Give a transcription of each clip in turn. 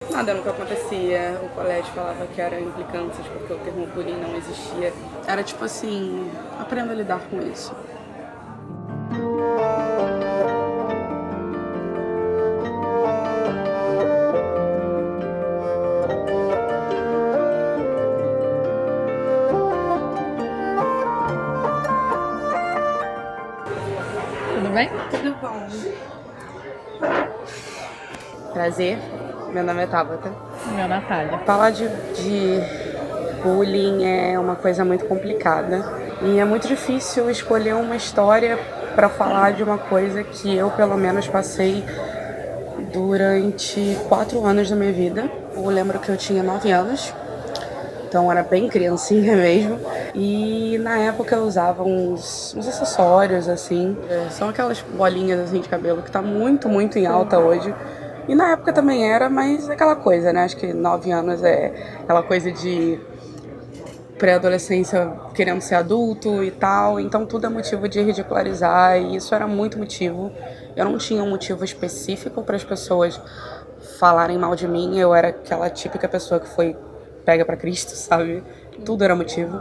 Nada nunca acontecia. O colégio falava que era implicâncias porque o termo bullying não existia. Era tipo assim, aprenda a lidar com isso. Tudo bem? Tudo bom. Prazer, meu nome é Tabata. Meu, Natália. Falar de bullying é uma coisa muito complicada e é muito difícil escolher uma história para falar de uma coisa que eu, pelo menos, passei durante 4 anos da minha vida. Eu lembro que eu tinha 9 anos, então era bem criancinha mesmo. E na época eu usava uns acessórios, assim. São aquelas bolinhas assim de cabelo que tá muito, muito em alta hoje. E na época também era, mas é aquela coisa, né? Acho que 9 anos é aquela coisa de pré-adolescência querendo ser adulto e tal. Então tudo é motivo de ridicularizar e isso era muito motivo. Eu não tinha um motivo específico para as pessoas falarem mal de mim. Eu era aquela típica pessoa que foi pega pra Cristo, sabe? Tudo era motivo.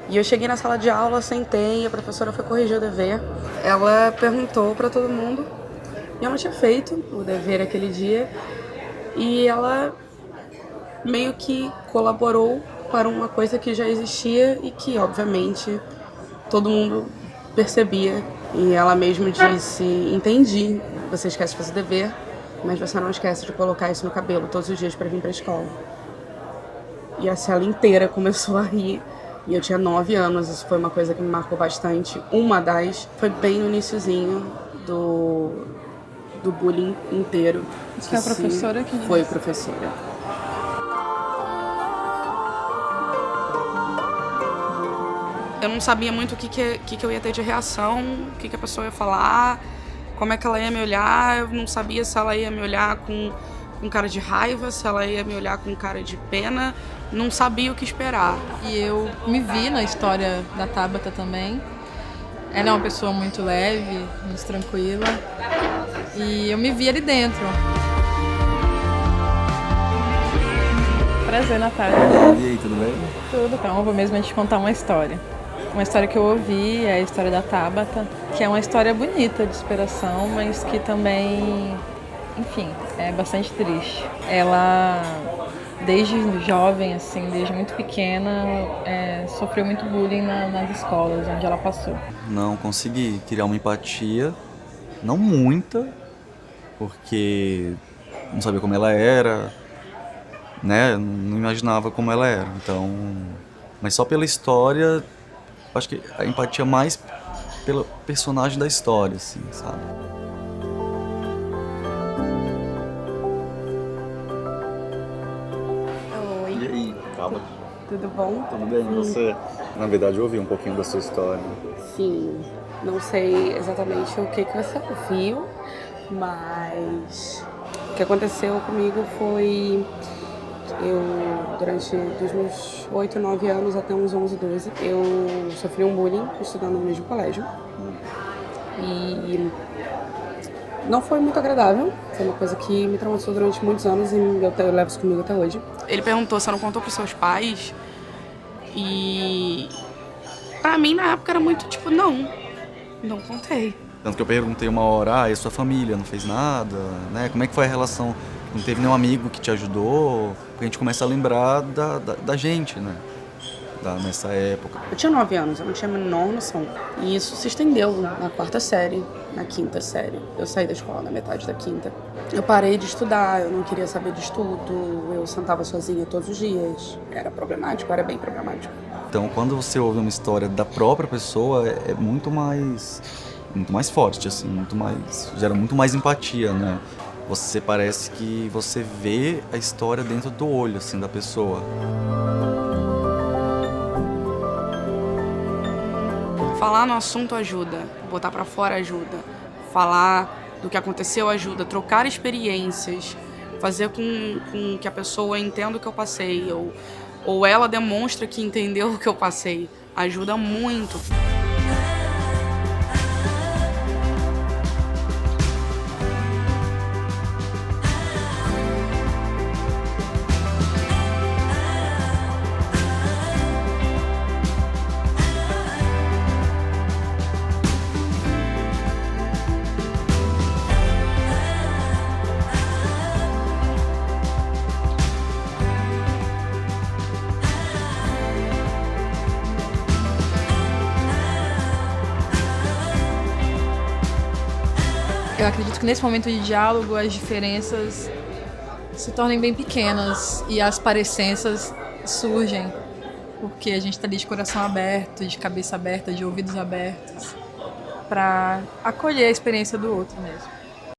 E eu cheguei na sala de aula, sentei, a professora foi corrigir o dever. Ela perguntou pra todo mundo, e eu não tinha feito o dever aquele dia, e ela meio que colaborou para uma coisa que já existia e que, obviamente, todo mundo percebia. E ela mesmo disse, entendi, você esquece de fazer dever, mas você não esquece de colocar isso no cabelo todos os dias para vir pra escola. E a sala inteira começou a rir. E eu tinha 9 anos, isso foi uma coisa que me marcou bastante. Uma das foi bem no iniciozinho do bullying inteiro. Isso é a professora que foi professora. Eu não sabia muito o que eu ia ter de reação, o que a pessoa ia falar, como é que ela ia me olhar. Eu não sabia se ela ia me olhar com cara de raiva, se ela ia me olhar com cara de pena. Não sabia o que esperar. E eu me vi na história da Tabata também. Ela é uma pessoa muito leve, muito tranquila. E eu me vi ali dentro. Prazer, Natália. E aí, tudo bem? Tudo. Então, eu vou mesmo te contar uma história. Uma história que eu ouvi é a história da Tabata, que é uma história bonita de superação, mas que também, enfim, é bastante triste. Ela, desde jovem, assim, desde muito pequena, sofreu muito bullying nas escolas onde ela passou. Não consegui criar uma empatia, não muita, porque não sabia como ela era, né? Não imaginava como ela era. Então, mas só pela história, acho que a empatia mais pelo personagem da história, assim, sabe? Oi. E aí, Tabata? Tudo bom? Tudo bem? E você? Na verdade, eu ouvi um pouquinho da sua história. Sim, não sei exatamente o que você ouviu, mas o que aconteceu comigo foi durante dos meus 8, 9 anos até uns 11, 12, eu sofri um bullying estudando no mesmo colégio. E não foi muito agradável, foi uma coisa que me traumatizou durante muitos anos e eu levo isso comigo até hoje. Ele perguntou se eu não contou pros seus pais e pra mim na época era muito tipo, não contei. Tanto que eu perguntei uma hora, e sua família não fez nada, né? Como é que foi a relação? Não teve nenhum amigo que te ajudou? Porque a gente começa a lembrar da gente, né? Nessa época. Eu tinha 9 anos, eu não tinha a menor noção. E isso se estendeu na 4ª série, na 5ª série. Eu saí da escola na metade da 5ª. Eu parei de estudar, eu não queria saber de estudo, eu sentava sozinha todos os dias. Era problemático, era bem problemático. Então, quando você ouve uma história da própria pessoa, é muito mais forte, assim, gera muito mais empatia, né? Você parece que você vê a história dentro do olho, assim, da pessoa. Falar no assunto ajuda, botar pra fora ajuda, falar do que aconteceu ajuda, trocar experiências, fazer com que a pessoa entenda o que eu passei, ou ela demonstra que entendeu o que eu passei, ajuda muito. Eu acredito que nesse momento de diálogo as diferenças se tornem bem pequenas e as parecenças surgem, porque a gente está ali de coração aberto, de cabeça aberta, de ouvidos abertos, para acolher a experiência do outro mesmo.